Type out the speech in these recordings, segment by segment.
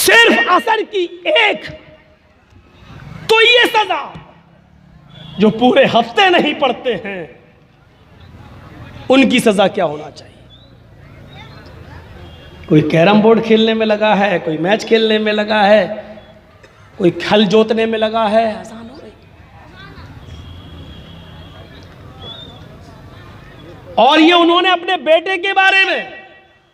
सिर्फ असर की एक, तो ये सजा। जो पूरे हफ्ते नहीं पढ़ते हैं उनकी सजा क्या होना चाहिए? कोई कैरम बोर्ड खेलने में लगा है, कोई मैच खेलने में लगा है, कोई हल जोतने में लगा है, आसान हो रही। और ये उन्होंने अपने बेटे के बारे में,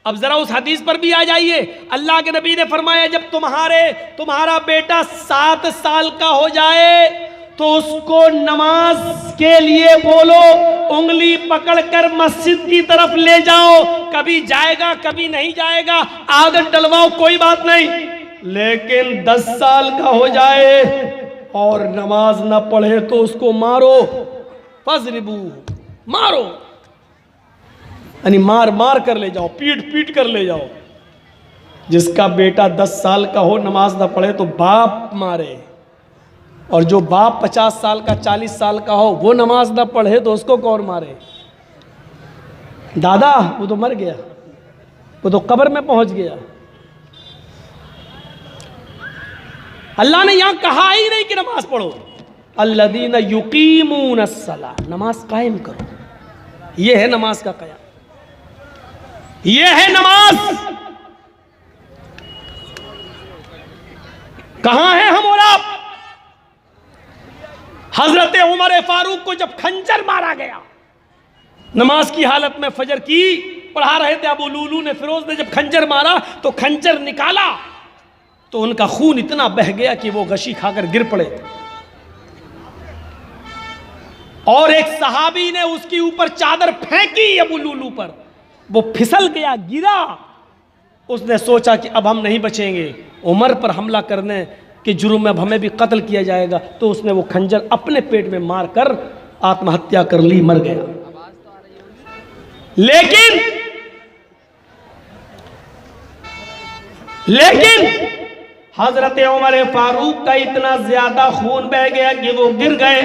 अब जरा उस हदीस पर भी आ जाइए। अल्लाह के नबी ने फरमाया जब तुम्हारा बेटा 7 साल का हो जाए तो उसको नमाज के लिए बोलो, उंगली पकड़कर मस्जिद की तरफ ले जाओ। कभी जाएगा कभी नहीं जाएगा, आदत डलवाओ, कोई बात नहीं। लेकिन 10 साल का हो जाए और नमाज ना पढ़े तो उसको मारो, फजरिबू, मारो, यानी मार मार कर ले जाओ, पीट पीट कर ले जाओ। जिसका बेटा 10 साल का हो नमाज ना पढ़े तो बाप मारे, और जो बाप 50 साल का 40 साल का हो वो नमाज ना पढ़े तो उसको कौन मारे? दादा वो तो मर गया, वो तो कब्र में पहुंच गया। अल्लाह ने यहां कहा ही नहीं कि नमाज पढ़ो। अल्लदीना युकीमूनस्सला, नमाज कायम करो। ये है नमाज का कयाम, ये है नमाज। कहां है हम और आप? हजरत उमर फारूक को जब खंजर मारा गया, नमाज की हालत में, फजर की पढ़ा रहे थे, अबू लूलू ने, फिरोज ने जब खंजर मारा तो खंजर निकाला तो उनका खून इतना बह गया कि वो गशी खाकर गिर पड़े। और एक सहाबी ने उसके ऊपर चादर फेंकी अबू लूलू पर, वो फिसल गया, गिरा। उसने सोचा कि अब हम नहीं बचेंगे, उमर पर हमला करने के जुर्म में अब हमें भी कत्ल किया जाएगा, तो उसने वो खंजर अपने पेट में मारकर आत्महत्या कर ली, मर गया। लेकिन हजरत उमर फारूक का इतना ज्यादा खून बह गया कि वो गिर गए।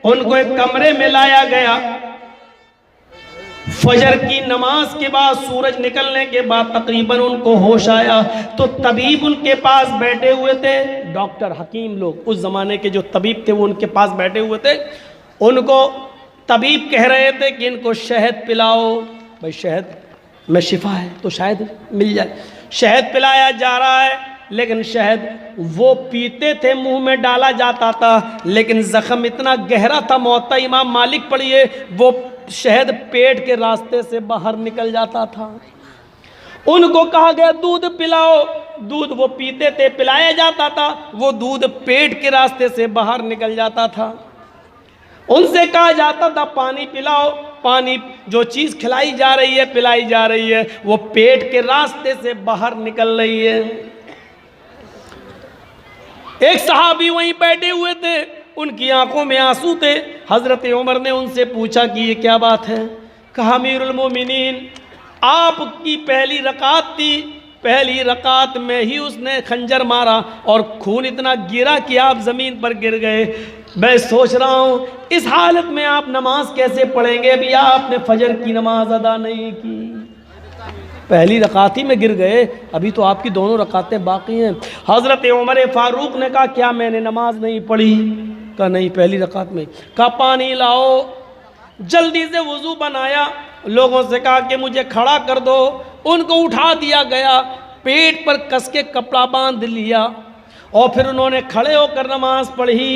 उनको एक कमरे में लाया गया। फजर की नमाज के बाद, सूरज निकलने के बाद तकरीबन उनको होश आया तो तबीब उनके पास बैठे हुए थे। डॉक्टर, हकीम लोग, उस जमाने के जो तबीब थे वो उनके पास बैठे हुए थे। उनको तबीब कह रहे थे कि इनको शहद पिलाओ, भाई शहद में शिफा है तो शायद मिल जाए। शहद पिलाया जा रहा है, लेकिन शहद वो पीते थे, मुंह में डाला जाता था, लेकिन जख्म इतना गहरा था, मौता इमाम मालिक पढ़िए, वो शहद पेट के रास्ते से बाहर निकल जाता था। उनको कहा गया दूध पिलाओ, दूध वो पीते थे, पिलाया जाता था, वो दूध पेट के रास्ते से बाहर निकल जाता था। उनसे कहा जाता था पानी पिलाओ, पानी, जो चीज खिलाई जा रही है, पिलाई जा रही है, वो पेट के रास्ते से बाहर निकल रही है। एक सहाबी वहीं बैठे हुए थे, उनकी आंखों में आंसू थे। हजरत उमर ने उनसे पूछा कि ये क्या बात है? कहा अमीरुल मोमिनीन, आपकी पहली रकात थी, पहली रकात में ही उसने खंजर मारा और खून इतना गिरा कि आप जमीन पर गिर गए। मैं सोच रहा हूँ इस हालत में आप नमाज कैसे पढ़ेंगे? अभी आपने फजर की नमाज अदा नहीं की, पहली रकात ही में गिर गए, अभी तो आपकी दोनों रकातें बाकी हैं। हजरत उमर फारूक ने कहा क्या मैंने नमाज नहीं पढ़ी? कहा नहीं, पहली रकात में। कहा पानी लाओ। जल्दी से वुजू बनाया, लोगों से कहा कि मुझे खड़ा कर दो। उनको उठा दिया गया, पेट पर कस के कपड़ा बांध लिया और फिर उन्होंने खड़े होकर नमाज पढ़ी।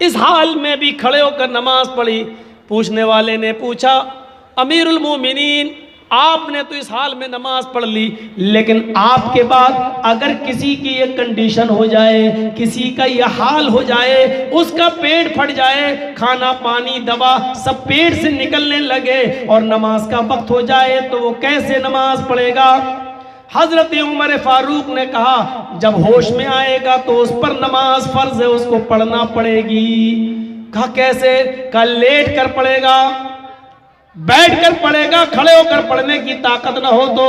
इस हाल में भी खड़े होकर नमाज पढ़ी। पूछने वाले ने पूछा अमीरुल मोमिनीन, आपने तो इस हाल में नमाज पढ़ ली, लेकिन आपके बाद अगर किसी की ये कंडीशन हो जाए, किसी का ये हाल हो जाए, उसका पेट फट जाए, खाना पानी दवा सब पेट से निकलने लगे और नमाज का वक्त हो जाए तो वो कैसे नमाज पढ़ेगा? हजरत उमर फारूक ने कहा जब होश में आएगा तो उस पर नमाज फर्ज है, उसको पढ़ना पड़ेगी। कहा कैसे? कहा लेट कर पढ़ेगा, बैठ कर पढ़ेगा, खड़े होकर पढ़ने की ताकत ना हो तो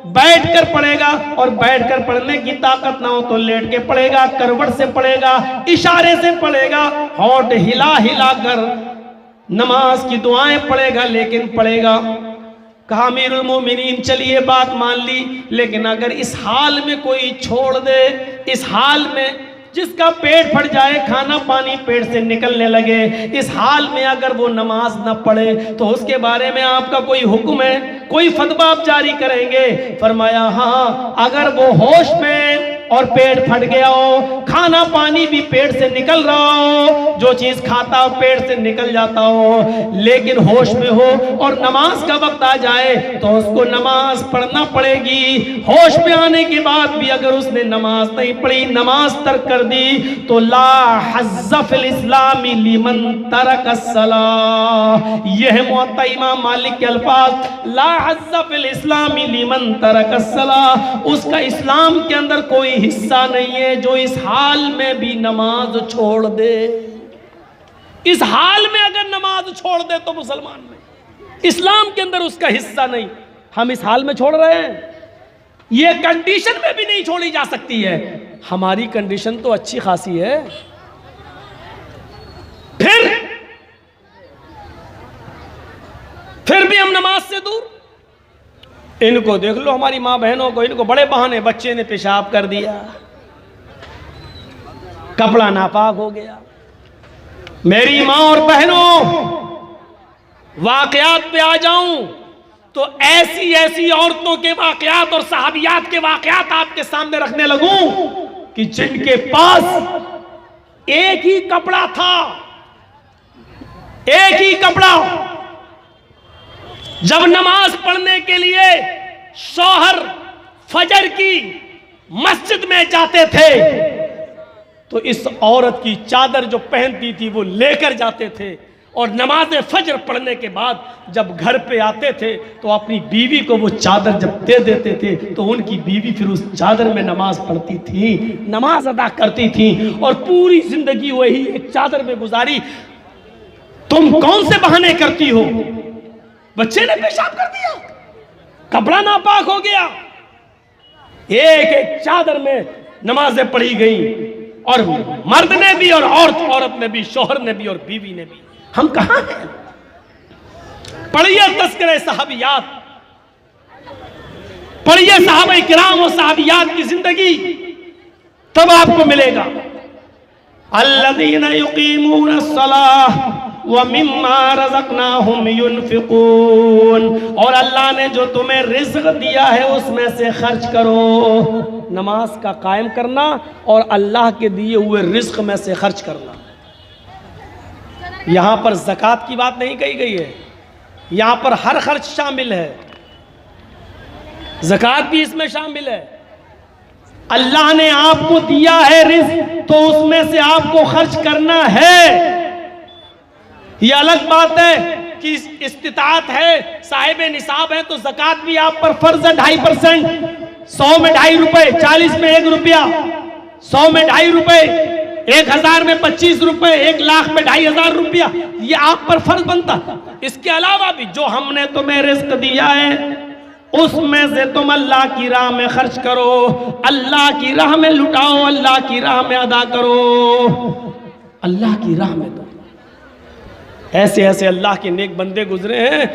बैठ कर पढ़ेगा, और बैठ कर पढ़ने की ताकत ना हो तो लेट के पढ़ेगा, करवट से पढ़ेगा, इशारे से पढ़ेगा, होंठ हिला हिला कर नमाज की दुआएं पढ़ेगा, लेकिन पढ़ेगा। कहा अमीरुल मोमिनीन चलिए बात मान ली, लेकिन अगर इस हाल में कोई छोड़ दे, इस हाल में जिसका पेट फट जाए, खाना पानी पेट से निकलने लगे, इस हाल में अगर वो नमाज न पढ़े तो उसके बारे में आपका कोई हुक्म है, कोई फतवा आप जारी करेंगे? फरमाया हाँ, अगर वो होश में और पेट फट गया हो, खाना पानी भी पेट से निकल रहा हो, जो चीज खाता हो पेट से निकल जाता हो, लेकिन होश में हो और नमाज का वक्त आ जाए तो उसको नमाज पढ़ना पड़ेगी। होश में आने के बाद भी अगर उसने नमाज नहीं पढ़ी, नमाज तर्क कर दी, तो ला हज़्ज़ फिल इस्लामी लिमन तरक अस्सलाह। यह है मुअत्ता इमाम मालिक के अल्फाज, ला हज़्ज़ फिल इस्लामी लिमन तरक अस्सलाह। उसका इस्लाम के अंदर कोई हिस्सा नहीं है जो इस हाल में भी नमाज छोड़ दे। इस हाल में अगर नमाज छोड़ दे तो मुसलमान में, इस्लाम के अंदर उसका हिस्सा नहीं। हम इस हाल में छोड़ रहे हैं, ये कंडीशन में भी नहीं छोड़ी जा सकती है। हमारी कंडीशन तो अच्छी खासी है। फिर भी हम नमाज से दूर। इनको देख लो, हमारी माँ बहनों को, इनको बड़े बहाने, बच्चे ने पेशाब कर दिया, कपड़ा नापाक हो गया। मेरी माँ और बहनों, वाकयात पे आ जाऊं तो ऐसी ऐसी औरतों के वाकयात और सहाबियात के वाकयात आपके सामने रखने लगूं कि जिनके पास एक ही कपड़ा था, एक ही कपड़ा। जब नमाज पढ़ने के लिए शौहर फजर की मस्जिद में जाते थे तो इस औरत की चादर जो पहनती थी वो लेकर जाते थे, और नमाज फजर पढ़ने के बाद जब घर पे आते थे तो अपनी बीवी को वो चादर जब दे देते थे तो उनकी बीवी फिर उस चादर में नमाज पढ़ती थी, नमाज अदा करती थी, और पूरी जिंदगी वही एक चादर में गुजारी। तुम कौन से बहाने करती हो? बच्चे ने पेशाब कर दिया, कपड़ा नापाक हो गया, एक एक चादर में नमाजें पढ़ी गई, और मर्द ने भी और औरत ने भी, शौहर ने भी और बीवी ने भी। हम कहां हैं? पढ़िए तज़किरे सहाबियात, पढ़िए सहाबा किराम और सहाबियात की जिंदगी, तब आपको मिलेगा। अल्लज़ीना युक़ीमूना अस्सलाह व मिम्मा रज़क़नाहुम युनफ़िक़ून। और अल्लाह ने जो तुम्हें रिज़्क़ दिया है उसमें से खर्च करो। नमाज का कायम करना और अल्लाह के दिए हुए रिज़्क़ में से खर्च करना। यहाँ पर ज़कात की बात नहीं कही गई है, यहाँ पर हर खर्च शामिल है, ज़कात भी इसमें शामिल है। अल्लाह ने आपको दिया है रिज़्क़ तो उसमें से आपको खर्च करना है। ये अलग बात है कि इस्तिताअत है, साहिब निसाब है, तो ज़कात भी आप पर फर्ज है 2.5%। 100 में 2.5 रुपए, 40 में 1 रुपया, 100 में 2.5 रुपए, 1000 में 25 रुपए, 1 लाख में 2,500 रुपया, ये आप पर फर्ज बनता। इसके अलावा भी जो हमने तुम्हें रिज़्क़ दिया है उसमें से तुम अल्लाह की राह में खर्च करो, अल्लाह की राह में लुटाओ, अल्लाह की राह में अदा करो, अल्लाह की राह में दो। ऐसे ऐसे अल्लाह के नेक बंदे गुजरे हैं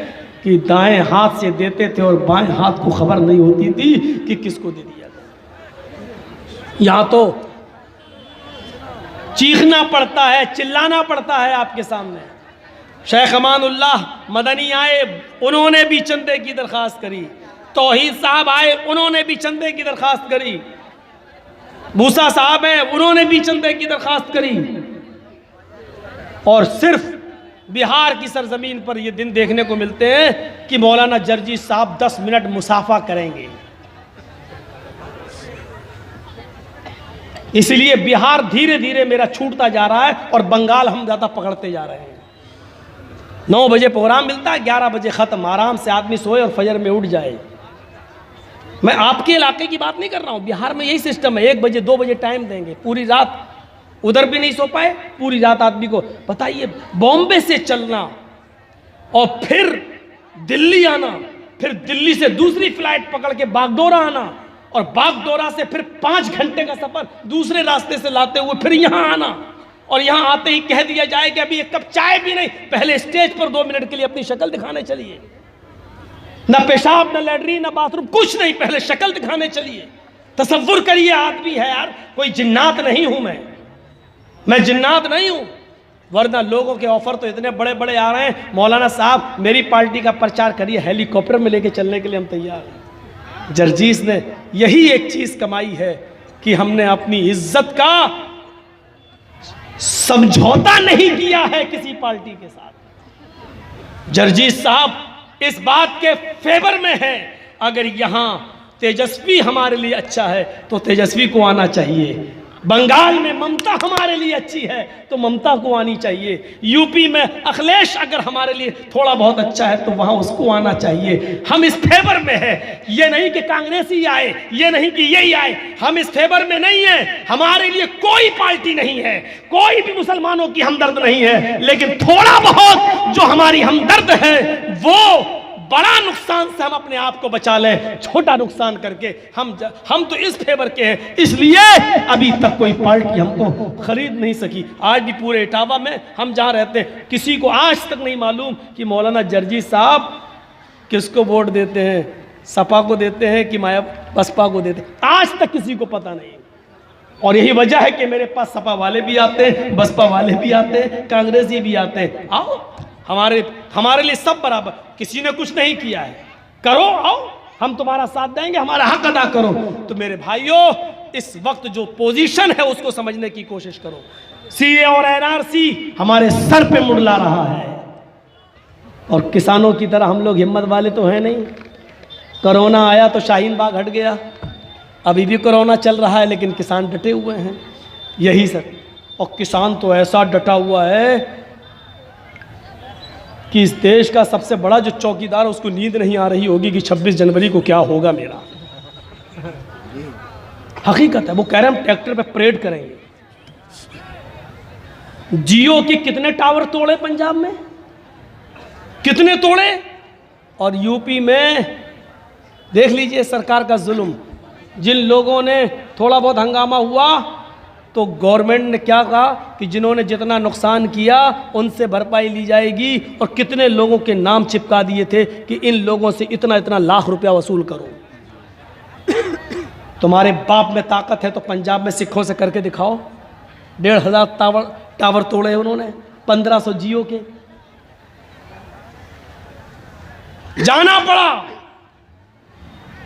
कि दाएं हाथ से देते थे और बाएं हाथ को खबर नहीं होती थी कि किसको दे दिया गया। यहाँ तो चीखना पड़ता है, चिल्लाना पड़ता है आपके सामने। शेख अमानुल्लाह मदनी आए, उन्होंने भी चंदे की दरख्वास्त करी। तौहीद साहब आए, उन्होंने भी चंदे की दरख्वास्त करी। मूसा साहब हैं, उन्होंने भी चंदे की दरख्वास्त करी। और सिर्फ बिहार की सरजमीन पर ये दिन देखने को मिलते हैं कि मौलाना जर्जी साहब 10 मिनट मुसाफा करेंगे। इसलिए बिहार धीरे धीरे मेरा छूटता जा रहा है और बंगाल हम ज़्यादा पकड़ते जा रहे हैं। 9 बजे प्रोग्राम मिलता है, 11 बजे ख़त्म, आराम से आदमी सोए और फजर में उठ जाए। मैं आपके इलाके की बात नहीं कर रहा हूँ, बिहार में यही सिस्टम है। 1 बजे 2 बजे टाइम देंगे, पूरी रात उधर भी नहीं सो पाए, पूरी रात आदमी को बताइए। बॉम्बे से चलना और फिर दिल्ली आना, फिर दिल्ली से दूसरी फ्लाइट पकड़ के बागडोरा आना, और बागडोरा से फिर 5 घंटे का सफर दूसरे रास्ते से लाते हुए फिर यहाँ आना, और यहाँ आते ही कह दिया जाए कि अभी 1 कप चाय भी नहीं, पहले स्टेज पर 2 मिनट के लिए अपनी शक्ल दिखाने चलिए। ना पेशाब, ना लैट्रीन, ना बाथरूम, कुछ नहीं, पहले शक्ल दिखाने चलिए। तसव्वुर करिए आदमी है यार, कोई जिन्नात नहीं हूं मैं जिन्नात नहीं हूं, वरना लोगों के ऑफर तो इतने बड़े बड़े आ रहे हैं, मौलाना साहब मेरी पार्टी का प्रचार करिए, हेलीकॉप्टर में लेके चलने के लिए हम तैयार हैं। जर्जीस ने यही एक चीज कमाई है कि हमने अपनी इज्जत का समझौता नहीं किया है किसी पार्टी के साथ। जर्जीस साहब इस बात के फेवर में है, अगर यहां तेजस्वी हमारे लिए अच्छा है तो तेजस्वी को आना चाहिए, बंगाल में ममता हमारे लिए अच्छी है तो ममता को आनी चाहिए, यूपी में अखिलेश अगर हमारे लिए थोड़ा बहुत अच्छा है तो वहां उसको आना चाहिए। हम इस फेवर में है, ये नहीं कि कांग्रेसी आए, ये नहीं कि यही आए, हम इस फेवर में नहीं है। हमारे लिए कोई पार्टी नहीं है, कोई भी मुसलमानों की हमदर्द नहीं है, लेकिन थोड़ा बहुत जो हमारी हमदर्द है वो बड़ा नुकसान से हम अपने आप को बचा लें, छोटा नुकसान करके हम तो इस फेवर के हैं, इसलिए अभी तक कोई पार्टी हमको खरीद नहीं सकी। आज भी पूरे इटावा में हम जहां रहते हैं किसी को आज तक नहीं मालूम कि मौलाना जर्जीस साहब किसको वोट देते हैं, सपा को देते हैं कि माया बसपा को देते हैं, आज तक किसी को पता नहीं। और यही वजह है कि मेरे पास सपा वाले भी आते हैं, बसपा वाले भी आते हैं, कांग्रेसी भी आते हैं। आओ, हमारे लिए सब बराबर, किसी ने कुछ नहीं किया है, करो, आओ हम तुम्हारा साथ देंगे, हमारा हक अदा करो। तो मेरे भाइयों, इस वक्त जो पोजीशन है उसको समझने की कोशिश करो। सीए और एनआरसी हमारे सर पे मुंडला रहा है, और किसानों की तरह हम लोग हिम्मत वाले तो हैं नहीं। कोरोना आया तो शाहीन बाग हट गया, अभी भी कोरोना चल रहा है लेकिन किसान डटे हुए हैं, यही सर। और किसान तो ऐसा डटा हुआ है कि इस देश का सबसे बड़ा जो चौकीदार है उसको नींद नहीं आ रही होगी कि 26 जनवरी को क्या होगा मेरा। हकीकत है, वो कह रहे हैं हम ट्रैक्टर पे परेड करेंगे। जियो के कितने टावर तोड़े पंजाब में, कितने तोड़े, और यूपी में देख लीजिए सरकार का जुल्म। जिन लोगों ने थोड़ा बहुत हंगामा हुआ तो गवर्नमेंट ने क्या कहा कि जिन्होंने जितना नुकसान किया उनसे भरपाई ली जाएगी, और कितने लोगों के नाम चिपका दिए थे कि इन लोगों से इतना इतना लाख रुपया वसूल करो। तुम्हारे बाप में ताकत है तो पंजाब में सिखों से करके दिखाओ। 1,500 टावर तोड़े उन्होंने, 1500 जियो के। जाना पड़ा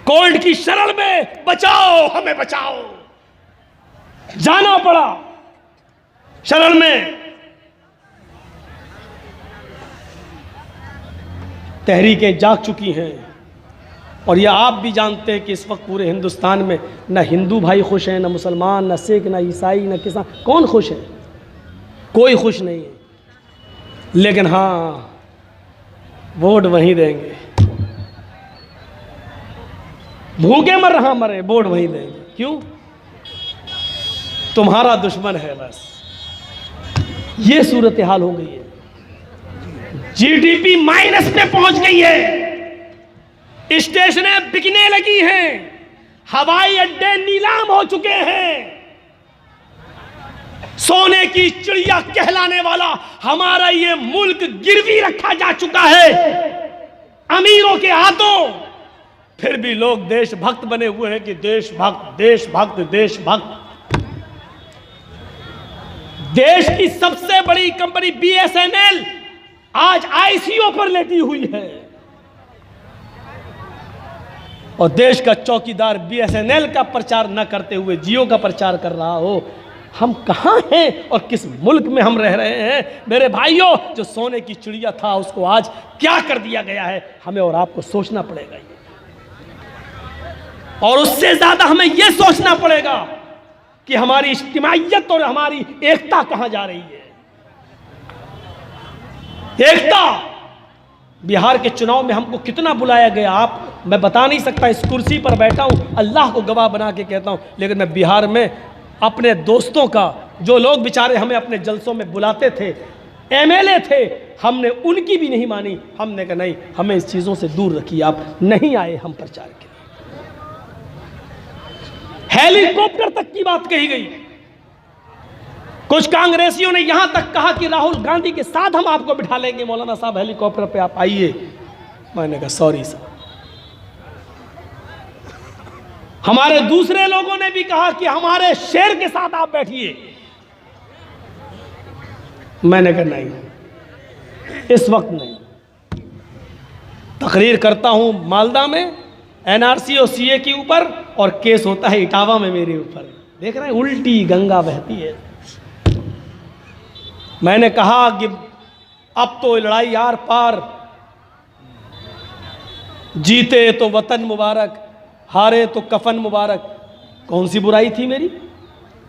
कोर्ट की शरण में, बचाओ हमें बचाओ, जाना पड़ा शरण में। तहरीकें जाग चुकी हैं, और यह आप भी जानते हैं कि इस वक्त पूरे हिंदुस्तान में न हिंदू भाई खुश हैं, न मुसलमान, न सिख, न ईसाई, न किसान, कौन खुश है? कोई खुश नहीं है। लेकिन हाँ, वोट वहीं देंगे, भूखे मर रहा मरे, वोट वहीं देंगे। क्यों? तुम्हारा दुश्मन है, बस ये सूरत हाल हो गई है। जीडीपी माइनस पे पहुंच गई है, स्टेशनें बिकने लगी हैं, हवाई अड्डे नीलाम हो चुके हैं, सोने की चिड़िया कहलाने वाला हमारा ये मुल्क गिरवी रखा जा चुका है अमीरों के हाथों। फिर भी लोग देशभक्त बने हुए हैं कि देशभक्त देशभक्त देशभक्त। देश की सबसे बड़ी कंपनी बीएसएनएल आज आईसीयू पर लेटी हुई है, और देश का चौकीदार बीएसएनएल का प्रचार न करते हुए जियो का प्रचार कर रहा हो। हम कहां हैं और किस मुल्क में हम रह रहे हैं? मेरे भाइयों, जो सोने की चिड़िया था उसको आज क्या कर दिया गया है, हमें और आपको सोचना पड़ेगा। और उससे ज्यादा हमें यह सोचना पड़ेगा कि हमारी इज्तिमाइयत और हमारी एकता कहां जा रही है। एकता, बिहार के चुनाव में हमको कितना बुलाया गया, मैं बता नहीं सकता, इस कुर्सी पर बैठा हूं, अल्लाह को गवाह बना के कहता हूं। लेकिन मैं बिहार में अपने दोस्तों का, जो लोग बेचारे हमें अपने जलसों में बुलाते थे, एमएलए थे, हमने उनकी भी नहीं मानी। हमने कहा नहीं, हमें इस चीज़ों से दूर रखिए, आप नहीं आए हम प्रचार के। हेलीकॉप्टर तक की बात कही गई। कुछ कांग्रेसियों ने यहां तक कहा कि राहुल गांधी के साथ हम आपको बिठा लेंगे, मौलाना साहब हेलीकॉप्टर पे आप आइए। मैंने कहा सॉरी साहब, हमारे दूसरे लोगों ने भी कहा कि हमारे शेर के साथ आप बैठिए। मैंने कहा नहीं, इस वक्त नहीं। तकरीर करता हूं मालदा में एनआरसी और सीए के ऊपर, और केस होता है इटावा में मेरे ऊपर। देख रहे हैं, उल्टी गंगा बहती है। मैंने कहा कि अब तो लड़ाई आर पार, जीते तो वतन मुबारक, हारे तो कफन मुबारक। कौन सी बुराई थी मेरी?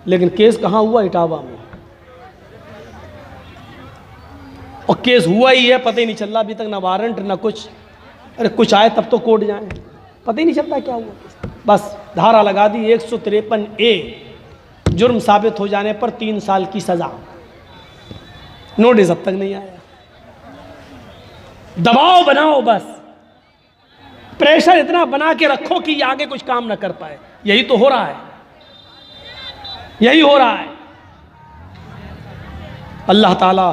लेकिन केस कहाँ हुआ? इटावा में। और केस हुआ ही है, पता ही नहीं चल रहा अभी तक, ना वारंट ना कुछ। अरे कुछ आए तब तो कोर्ट जाए, पता ही नहीं चलता क्या हुआ। बस धारा लगा दी 153A, जुर्म साबित हो जाने पर 3 साल की सजा। नोटिस अब तक नहीं आया। दबाव बनाओ, बस प्रेशर इतना बना के रखो कि ये आगे कुछ काम ना कर पाए। यही तो हो रहा है, यही हो रहा है। अल्लाह ताला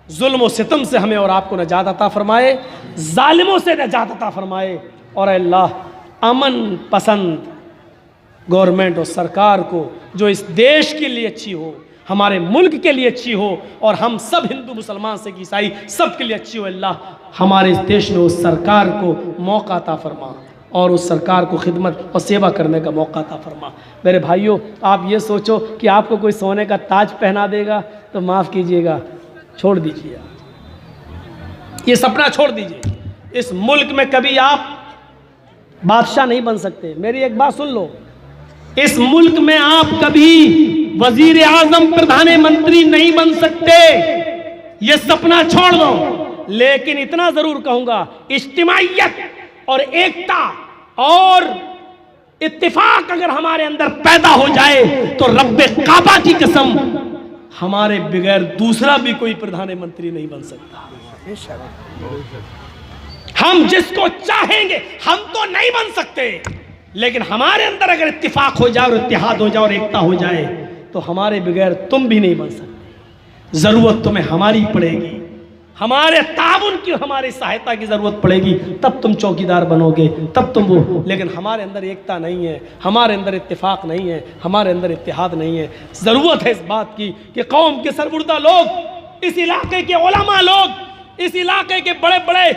जुल्म और सितम से हमें और आपको नजात अता फरमाए, जालिमों से नजात अता फरमाए। और अल्लाह अमन पसंद गवर्नमेंट और सरकार को, जो इस देश के लिए अच्छी हो, हमारे मुल्क के लिए अच्छी हो, और हम सब हिंदू मुसलमान से ईसाई सब के लिए अच्छी हो। अल्लाह हमारे इस देश में उस सरकार को मौका अता फरमा, और उस सरकार को खिदमत और सेवा करने का मौका अता फरमा। मेरे भाइयों, आप ये सोचो कि आपको कोई सोने का ताज पहना देगा तो माफ़ कीजिएगा, छोड़ दीजिए, ये सपना छोड़ दीजिए। इस मुल्क में कभी आप बादशाह नहीं बन सकते। मेरी एक बात सुन लो, इस मुल्क में आप कभी वजीर आजम प्रधानमंत्री नहीं बन सकते, ये सपना छोड़ दो। लेकिन इतना जरूर कहूंगा, इज्तिमाइयत और एकता और इत्तिफाक अगर हमारे अंदर पैदा हो जाए तो रब्बे काबा की कसम, हमारे बगैर दूसरा भी कोई प्रधानमंत्री नहीं बन सकता। हम जिसको चाहेंगे, हम तो नहीं बन सकते, लेकिन हमारे अंदर अगर इत्तिफाक हो जाए और इत्तिहाद हो जाए और एकता हो जाए तो हमारे बगैर तुम भी नहीं बन सकते। जरूरत तुम्हें हमारी पड़ेगी, हमारे ताउन की, हमारी सहायता की जरूरत पड़ेगी, तब तुम चौकीदार बनोगे, तब तुम वो। लेकिन हमारे अंदर एकता नहीं है, हमारे अंदर इत्तिफाक नहीं है, हमारे अंदर इत्तिहाद नहीं है। जरूरत है इस बात की कि कौम के सरबुर्दा लोग, इस इलाके के उलमा लोग, इस इलाके के बड़े बड़े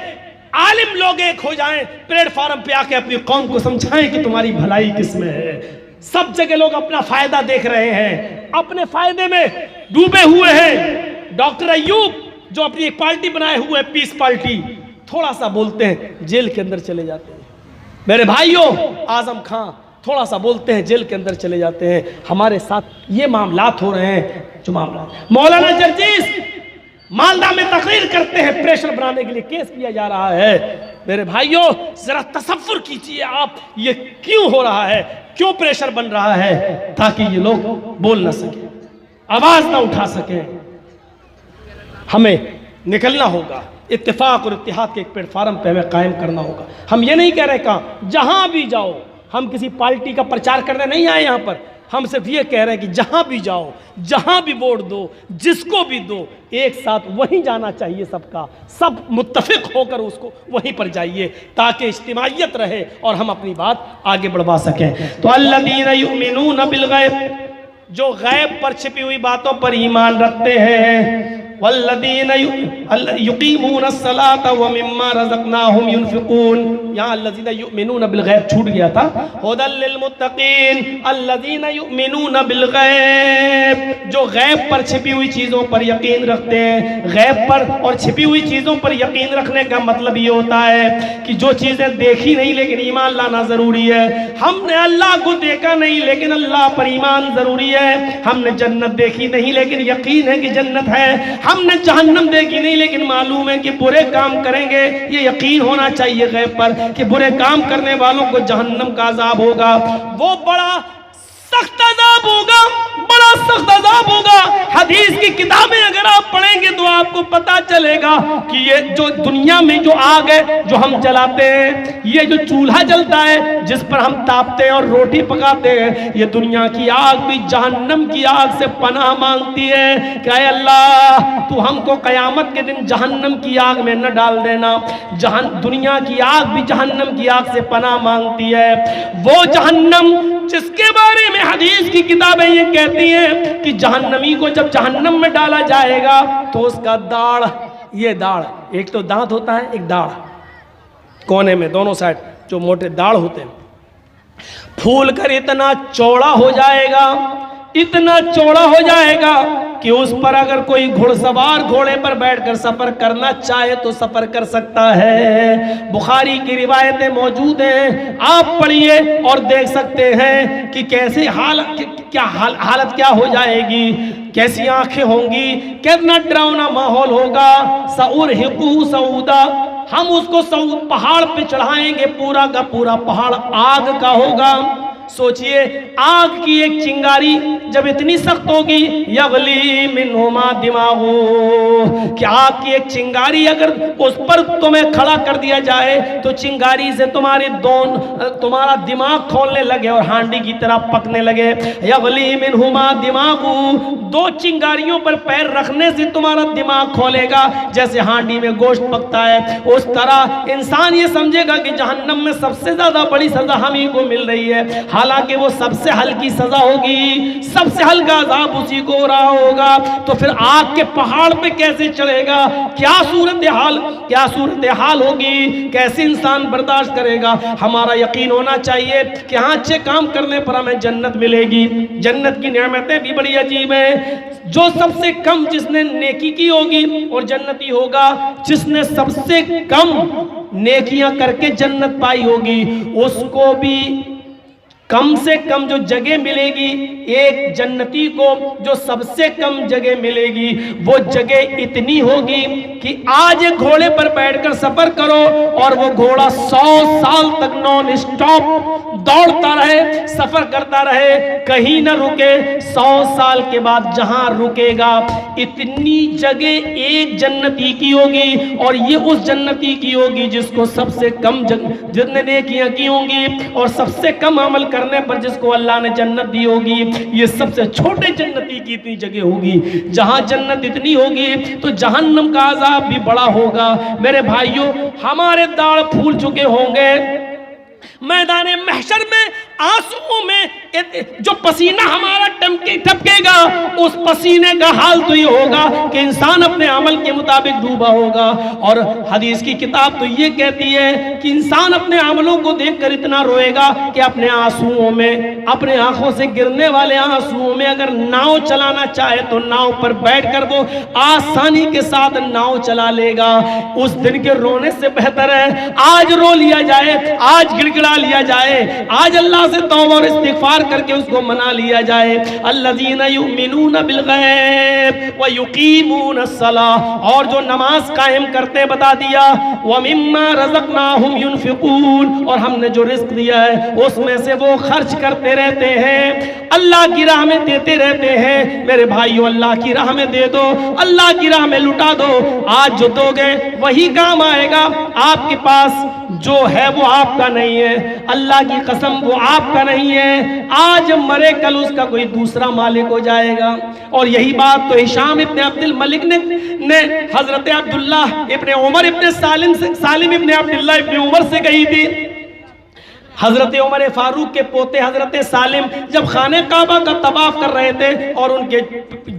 आलिम लोग एक हो जाएं, प्लेटफार्म पे आके अपनी कौम को समझाएं कि तुम्हारी भलाई किसमें है। सब जगह लोग अपना फायदा देख रहे हैं, अपने फायदे में डूबे हुए हैं। डॉक्टर अय्यूब जो अपनी एक पार्टी बनाए हुए हैं, पीस पार्टी, थोड़ा सा बोलते हैं जेल के अंदर चले जाते हैं। मेरे भाइयों, आजम खां थोड़ा सा बोलते हैं जेल के अंदर चले जाते हैं। हमारे साथ ये मामलात हो रहे हैं जो मामला। मौलाना जर्जीस मालदा में तकरीर करते हैं, प्रेशर बनाने के लिए केस किया जा रहा है। मेरे भाइयों, जरा तसव्वुर कीजिए आप, ये क्यों हो रहा है, क्यों प्रेशर बन रहा है, ताकि ये लोग बोल ना सके, आवाज ना उठा सके। हमें निकलना होगा, इत्तेफाक और इत्तिहाद के एक प्लेटफार्म पे हमें कायम करना होगा। हम ये नहीं कह रहे कहाँ जहां भी जाओ, हम किसी पार्टी का प्रचार करने नहीं आए यहाँ पर। हम सिर्फ ये कह रहे हैं कि जहां भी जाओ, जहां भी वोट दो, जिसको भी दो, एक साथ वहीं जाना चाहिए सबका, सब मुत्तफिक होकर उसको वहीं पर जाइए, ताकि इज्तिमाइयत रहे और हम अपनी बात आगे बढ़वा सकें। तो अल्लज़ीना युमिनूना बिल गैब, जो गैब पर छिपी हुई बातों पर ईमान रखते हैं, वल्लज़ीना युकीमूना अस्सलाता व मिम्मा रज़क़नाहुम युनफ़िक़ून। यहाँ अल्लज़ीना युमिनूना बिल गैब छूट गया था। हुदल लिल मुत्तक़ीन, अल्लज़ीना युमिनूना बिल गैब, जो गैब पर छिपी हुई चीज़ों पर यकीन रखते हैं। गैब पर और छिपी हुई चीज़ों पर यकीन रखने का मतलब ये होता है कि जो चीज़ें देखी नहीं लेकिन ईमान लाना ज़रूरी है। हमने अल्लाह को देखा नहीं लेकिन अल्लाह पर ईमान ज़रूरी है। हमने जन्नत देखी नहीं लेकिन यकीन है कि जन्नत है। हमने जहन्नम देखी नहीं लेकिन मालूम है कि बुरे काम करेंगे, ये यकीन होना चाहिए गैब पर कि बुरे काम करने वालों को जहन्नम का अजाब होगा, वो बड़ा सख्त अजाब होगा, बड़ा सख्त अजाब होगा। हदीस की किताबें अगर आप पढ़ेंगे तो आपको पता चलेगा कि ये जो दुनिया में जो आग है जो हम जलाते हैं, ये जो चूल्हा जलता है जिस पर हम तापते हैं और रोटी पकाते हैं, ये दुनिया की आग भी जहन्नम की आग से पनाह मांगती है कि ऐ अल्लाह तू हमको कयामत के दिन जहन्नम की आग में न डाल देना। दुनिया की आग भी जहन्नम की आग से पनाह मांगती है। वो जहन्नम जिसके बारे में हदीस की किताबें ये कहती हैं कि जहन्नमी को जब जहन्नम में डाला जाएगा तो उसका दाढ़, ये दाढ़, एक तो दांत होता है, एक दाढ़ कोने में दोनों साइड जो मोटे दाढ़ होते हैं, फूल कर इतना चौड़ा हो जाएगा, इतना चौड़ा हो जाएगा कि उस पर अगर कोई घुड़सवार घोड़े पर बैठकर सफर करना चाहे तो सफर कर सकता है। बुखारी की रिवायतें मौजूद हैं, आप पढ़िए और देख सकते हैं कि कैसे हालत क्या हो जाएगी, कैसी आंखें होंगी, कितना डरावना माहौल होगा। सऊर हिकू सऊदा, हम उसको सऊद पहाड़ पे चढ़ाएंगे, पूरा का पूरा पहाड़ आग का होगा। सोचिए आग की एक चिंगारी जब इतनी सख्त होगी, यगली मिन्हुमा दिमागो, कि आग की एक चिंगारी अगर उस पर तुम्हें खड़ा कर दिया जाए तो चिंगारी से तुम्हारा दिमाग खोलने लगे और हांडी की तरह पकने लगे। यगली मिन्हुमा दिमागो, दो चिंगारियों पर पैर रखने से तुम्हारा दिमाग खोलेगा, जैसे हांडी में गोश्त पकता है उस तरह इंसान ये समझेगा कि जहन्नम में सबसे ज्यादा बड़ी सजा हम ही को मिल रही है, हालांकि वो सबसे हल्की सजा होगी, सबसे हल्का अज़ाब उसी को हो रहा होगा। तो फिर आग के पहाड़ पे कैसे चढ़ेगा, क्या सूरत हाल होगी, कैसे इंसान बर्दाश्त करेगा। हमारा यकीन होना चाहिए कि हाँ अच्छे काम करने पर हमें जन्नत मिलेगी। जन्नत की नेमतें भी बड़ी अजीब है। जो सबसे कम जिसने नेकी की होगी और जन्नती होगा, जिसने सबसे कम नेकियां करके जन्नत पाई होगी उसको भी कम से कम जो जगह मिलेगी, एक जन्नती को जो सबसे कम जगह मिलेगी वो जगह इतनी होगी कि आज एक घोड़े पर बैठकर सफर करो और वो घोड़ा 100 साल तक नॉन स्टॉप दौड़ता रहे, सफर करता रहे, कहीं ना रुके। 100 साल के बाद जहां रुकेगा, इतनी जगह एक जन्नती की होगी और ये उस जन्नती की होगी जिसको सबसे कम जितने नेकियां की होंगी और सबसे कम अमल करने पर जिसको अल्लाह ने जन्नत दी होगी। ये सबसे छोटे जन्नती की इतनी जगह होगी। जहां जन्नत इतनी होगी तो जहन्नम का अज़ाब भी बड़ा होगा। मेरे भाइयों, हमारे दाढ़ फूल चुके होंगे, मैदान महशर में आंसुओं में जो पसीना हमारा टपकेगा, उस पसीने का हाल तो ये होगा कि इंसान अपने अमल के मुताबिक डूबा होगा। और हदीस की किताब तो ये कहती है कि इंसान अपने अमलों को देखकर इतना रोएगा कि अपने आंसुओं में, अपने आंखों से गिरने वाले आंसुओं में अगर नाव चलाना चाहे तो नाव पर बैठकर वो आसानी के साथ नाव चला लेगा। उस दिन के रोने से बेहतर है आज रो लिया जाए, आज गिड़गिड़ा लिया जाए, आज अल्लाह से तौबा और इस्तिगफार करके उसको मना लिया जाए। अल्लज़ीना युमिनूना बिल गैब व युकीमूना सलाह, और जो नमाज कायम करते बता दिया, व मिम्मा रज़क़नाहुम युनफ़िक़ून, और हमने जो रिज़्क़ दिया है उसमें से वो खर्च करते रहते हैं, अल्लाह की राह में देते रहते हैं। मेरे भाइयों, अल्लाह की राह में दे दो, अल्लाह की राह में लुटा दो। आज जो दोगे वही काम आएगा। आपके पास जो है वो आपका नहीं है, अल्लाह की कसम वो आपका नहीं है। आज मरे कल उसका कोई दूसरा मालिक हो जाएगा। और यही बात तो हिशाम इब्न अब्दुल मलिक ने हजरत अब्दुल्लाह इब्न उमर इब्न सालिम इब्न अब्दुल्लाह इब्न उमर से कही थी। हजरत उमर फारूक के पोते हजरत सालिम जब खाने काबा का तवाफ कर रहे थे और उनके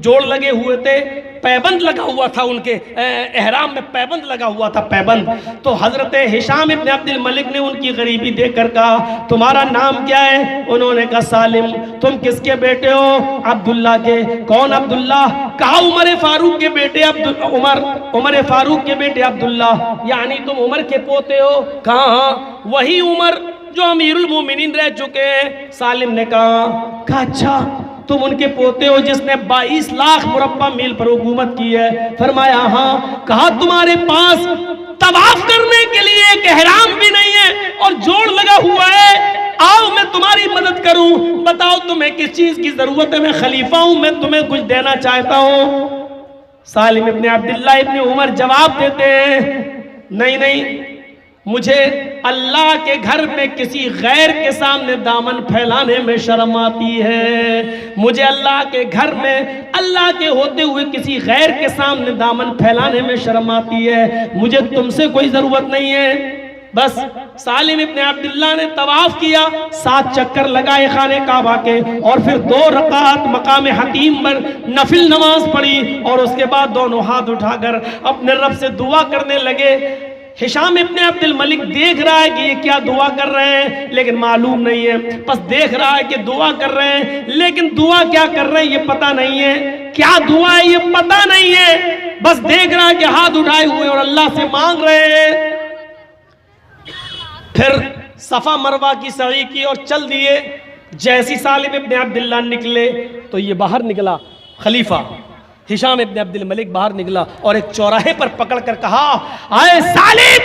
जोड़ लगे हुए थे, पैबंद लगा हुआ था, उनके एहराम में पैबंद लगा हुआ था, पैबंद। तो हजरत हिशाम इब्न अब्दुल मलिक ने उनकी गरीबी देखकर कहा, तुम्हारा नाम क्या है? उन्होंने कहा सालिम। तुम किसके बेटे हो? अब्दुल्ला के। कौन अब्दुल्ला? कहा उमर फारूक के बेटे उमर फारूक के बेटे अब्दुल्ला, यानी तुम उमर के पोते हो। कहा वही उमर जो अमीरुल मोमिनीन रह चुके हैं। सालिम ने कहा अच्छा, तुम उनके पोते हो जिसने 22 लाख मुरब्बा मील पर हुकूमत की है? फरमाया हाँ। कहा तुम्हारे पास तवाफ करने के लिए एक एहराम भी नहीं है और जोड़ लगा हुआ है, आओ मैं तुम्हारी मदद करूं, बताओ तुम्हें किस चीज की जरूरत है, मैं खलीफा हूं, मैं तुम्हें कुछ देना चाहता हूं। सालिम इब्ने अब्दुल्लाह इब्ने उमर जवाब देते हैं, नहीं नहीं, मुझे अल्लाह के घर में किसी गैर के सामने दामन फैलाने में शर्म आती है। मुझे अल्लाह के घर में अल्लाह के होते हुए किसी गैर के सामने दामन फैलाने में शर्म आती है। मुझे तुमसे कोई ज़रूरत नहीं है। बस सालिम इब्ने अब्दुल्लाह ने तवाफ किया, 7 चक्कर लगाए खाने काबा के, और फिर 2 रकात मकाम हतीम पर नफिल नमाज पढ़ी, और उसके बाद दोनों हाथ उठाकर अपने रब से दुआ करने लगे। हिशाम इब्ने अब्दुल मलिक देख रहा है कि ये क्या दुआ कर रहे हैं, लेकिन मालूम नहीं है। बस देख रहा है कि दुआ कर रहे हैं, लेकिन दुआ क्या कर रहे हैं ये पता नहीं है, क्या दुआ है ये पता नहीं है। बस देख रहा है कि हाथ उठाए हुए और अल्लाह से मांग रहे हैं। फिर सफा मरवा की सही की और चल दिए। जैसी सालिम इब्ने अब्दुल्लाह निकले तो ये बाहर निकला, खलीफा हिशाम इब्ने अब्दुल मलिक बाहर निकला और एक चौराहे पर पकड़कर कहा, आए सालिम,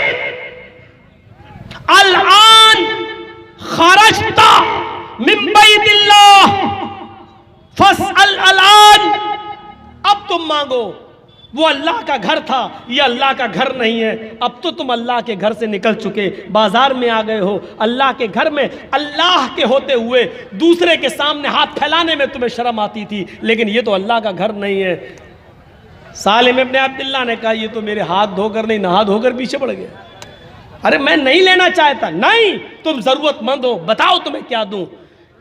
अल आन खरजता मिन बैतिल्लाह फस्अल अल आन, अब तुम मांगो। वो अल्लाह का घर था, ये अल्लाह का घर नहीं है। अब तो तुम अल्लाह के घर से निकल चुके, बाजार में आ गए हो। अल्लाह के घर में अल्लाह के होते हुए दूसरे के सामने हाथ फैलाने में तुम्हें शर्म आती थी, लेकिन ये तो अल्लाह का घर नहीं है। सालिम इब्ने अब्दुल्लाह ने कहा, ये तो मेरे हाथ धोकर नहीं, नहा धोकर पीछे पड़ गए। अरे मैं नहीं लेना चाहता। नहीं, तुम जरूरतमंद हो, बताओ तुम्हें क्या दूं।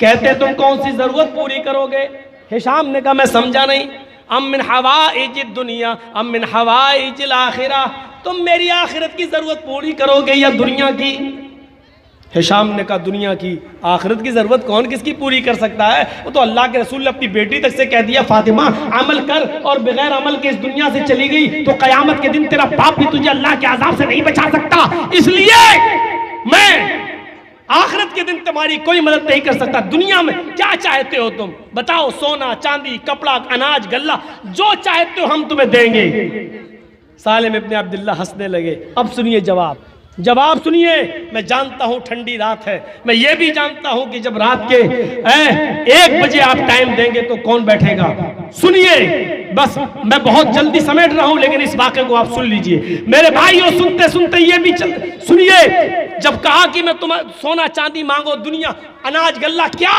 कहते तुम कौन सी जरूरत पूरी करोगे। हिशाम ने कहा, मैं समझा नहीं। अम मिन हवाइज दुनिया अम मिन हवाइजिल आखिरा, तुम मेरी आखिरत की जरूरत पूरी करोगे या दुनिया की। हिशाम ने कहा, दुनिया की। आखिरत की जरूरत कौन किसकी पूरी कर सकता है। वो तो अल्लाह के रसूल ने अपनी बेटी तक से कह दिया, फातिमा अमल कर, और बगैर अमल के इस दुनिया से चली गई तो कयामत के दिन तेरा बाप भी तुझे अल्लाह के अजाब से नहीं बचा सकता। इसलिए मैं आखिरत के दिन तुम्हारी कोई मदद नहीं कर सकता। दुनिया में क्या चाहते हो तुम बताओ, सोना चांदी कपड़ा अनाज गल्ला, जो चाहते हो हम तुम्हें देंगे। सालिम इब्ने अब्दुल्लाह हंसने लगे। अब सुनिए जवाब सुनिए। मैं जानता हूं ठंडी रात है, मैं ये भी जानता हूं कि जब रात के 1 बजे आप टाइम देंगे तो कौन बैठेगा। सुनिए, बस मैं बहुत जल्दी समेट रहा हूं, लेकिन इस वाक़े को आप सुन लीजिए मेरे भाइयों। सुनते सुनते ये भी सुनिए। जब कहा कि मैं तुम्हें सोना चांदी मांगो, दुनिया अनाज गल्ला, क्या,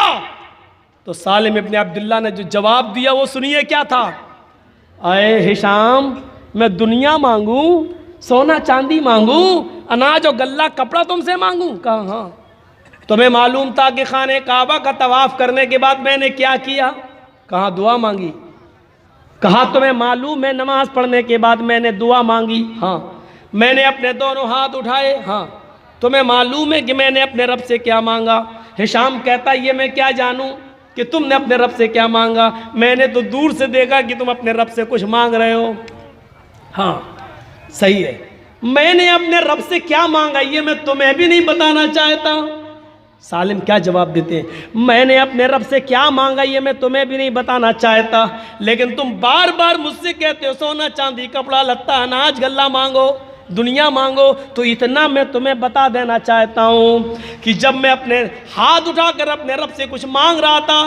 तो सालिम इब्ने अब्दुल्लाह ने जो जवाब दिया वो सुनिए क्या था। अरे हिशाम, मैं दुनिया मांगू, सोना चांदी मांगू, अनाज और गल्ला कपड़ा तुमसे मांगू। कहा हाँ। तुम्हें मालूम था कि खाने काबा का तवाफ करने के बाद मैंने क्या किया। कहा दुआ मांगी। कहा तुम्हें मालूम है नमाज पढ़ने के बाद मैंने दुआ मांगी। हाँ। मैंने अपने दोनों हाथ उठाए। हाँ। तुम्हें मालूम है कि मैंने अपने रब से क्या मांगा। हिशाम कहता, ये मैं क्या जानूं कि तुमने अपने रब से क्या मांगा, मैंने तो दूर से देखा कि तुम अपने रब से कुछ मांग रहे हो। हाँ सही है, मैंने अपने रब से क्या मांगा ये मैं तुम्हें भी नहीं बताना चाहता। सालिम क्या जवाब देते हैं, मैंने अपने रब से क्या मांगा ये मैं तुम्हें भी नहीं बताना चाहता, लेकिन तुम बार बार मुझसे कहते हो सोना चांदी कपड़ा लत्ता अनाज गल्ला मांगो, दुनिया मांगो। तो इतना मैं तुम्हें बता देना चाहता हूँ कि जब मैं अपने हाथ उठाकर अपने रब से कुछ मांग रहा था